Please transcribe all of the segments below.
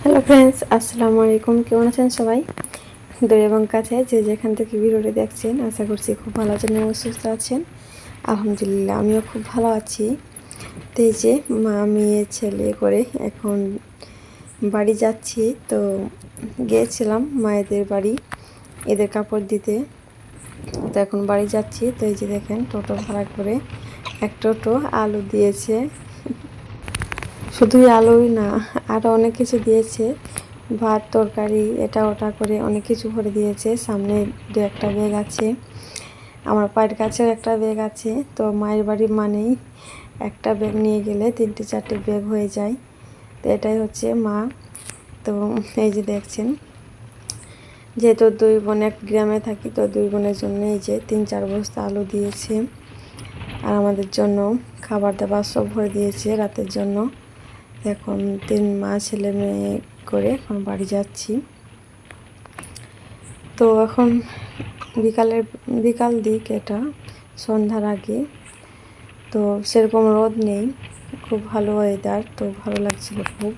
Hello friends, আসসালামু আলাইকুম। কেমন আছেন সবাই? দূরে এবং কাছে যে যেখান থেকে ভিডিওটি দেখছেন, আশা করছি খুব ভালো আছেন এবং সুস্থ আছেন। আলহামদুলিল্লাহ, আমিও খুব ভালো আছি। তো এই যে মা, মেয়ে, ছেলে করে এখন বাড়ি যাচ্ছি। তো গিয়েছিলাম মায়েদের বাড়ি এদের কাপড় দিতে। তো এখন বাড়ি যাচ্ছি। তো এই যে দেখেন, টোটো ভাড়া করে এক টোটো আলু দিয়েছে। শুধুই আলুই না, আরও অনেক কিছু দিয়েছে, ভাত তরকারি এটা ওটা করে অনেক কিছু ভরে দিয়েছে। সামনে দু একটা ব্যাগ আছে, আমার পায়ের কাছেও একটা ব্যাগ আছে। তো মায়ের বাড়ি মানেই একটা ব্যাগ নিয়ে গেলে 3-4টে ব্যাগ হয়ে যায়। তো এটাই হচ্ছে মা। তো এই যে দেখছেন, যেহেতু দুই বোন এক গ্রামে থাকি, তো দুই বোনের জন্য এই যে 3-4 বস্তা আলু দিয়েছে। আর আমাদের জন্য খাবার দাবার সব ভরে দিয়েছে রাতের জন্য। এখন 3 মা ছেলে মেয়ে করে এখন বাড়ি যাচ্ছি। তো এখন বিকাল দিক, এটা সন্ধ্যার আগে। তো সেরকম রোদ নেই, খুব ভালো ওয়েদার, তো ভালো লাগছিল খুব।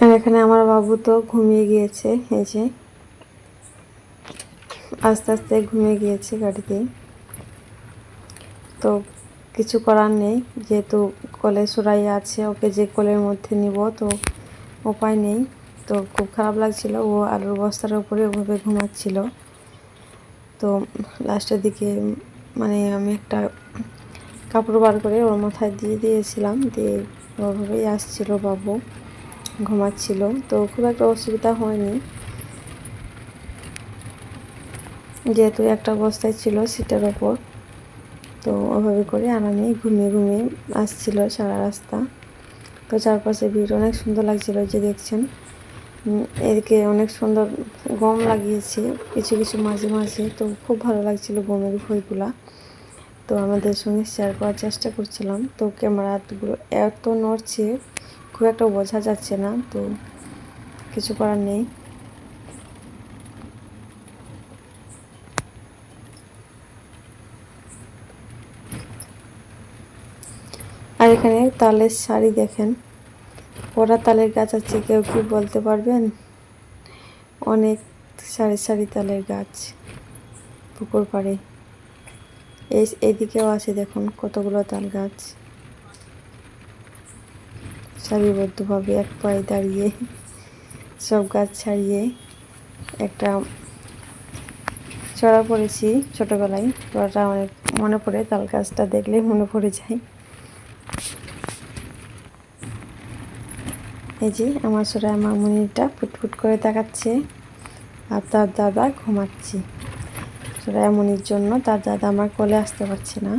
আর এখানে আমার বাবু তো ঘুমিয়ে গিয়েছে, এই যে আস্তে আস্তে ঘুমিয়ে গিয়েছে গাড়িতে। তো কিছু করার নেই, যেহেতু কোলে সুরাইয়া আছে, ওকে যে কোলের মধ্যে নিব, তো উপায় নেই। তো খুব খারাপ লাগছিল, ও আলুর বস্তার উপরে ওভাবে ঘুমাচ্ছিল। তো লাস্টের দিকে মানে আমি একটা কাপড় বার করে ওর মাথায় দিয়ে দিয়েছিলাম, দিয়ে ওভাবেই আসছিল বাবু, ঘুমাচ্ছিল। তো খুব একটা অসুবিধা হয়নি, যেহেতু একটা বস্তায় ছিল সিটের ওপর। তো ওভাবে করে আরামে ঘুমিয়ে ঘুমিয়ে আসছিল সারা রাস্তা। তো চারপাশে ভিড় অনেক সুন্দর লাগছিল, যে দেখছেন এদিকে অনেক সুন্দর গম লাগিয়েছে কিছু কিছু মাঝে মাঝে। তো খুব ভালো লাগছিল গমের ভইগুলা। তো আমাদের সঙ্গে শেয়ার করার চেষ্টা করছিলাম। তো ক্যামেরাগুলো এত নড়ছে, খুব একটা বোঝা যাচ্ছে না, তো কিছু করার নেই। আর এখানে তালের শাড়ি দেখেন, কটা তালের গাছ আছে কেউ কি বলতে পারবেন? অনেক সারি সারি তালের গাছ পুকুর পাড়ে। এইদিকেও আছে, দেখুন কতগুলো তাল গাছ সারিবদ্ধভাবে এক পায়ে দাঁড়িয়ে, সব গাছ ছাড়িয়ে। একটা চড়া পড়েছি ছোটোবেলায়, চড়াটা অনেক মনে পড়ে, তাল গাছটা দেখলে মনে পড়ে যায়। এই যে আমার ছোড়া মামুনিটা ফুটফুট করে তাকাচ্ছে, আর তার দাদা ঘুমাচ্ছে। ছোড়া এমনির জন্য তার দাদা আমার কোলে আসতে পারছে না।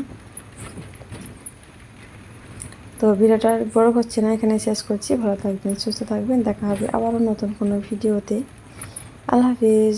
তো ভিডিওটা বড় হচ্ছে না, এখানে শেষ করছি। ভালো থাকবেন, সুস্থ থাকবেন, দেখা হবে আবারও নতুন কোনো ভিডিওতে। আল্লাহ হাফিজ।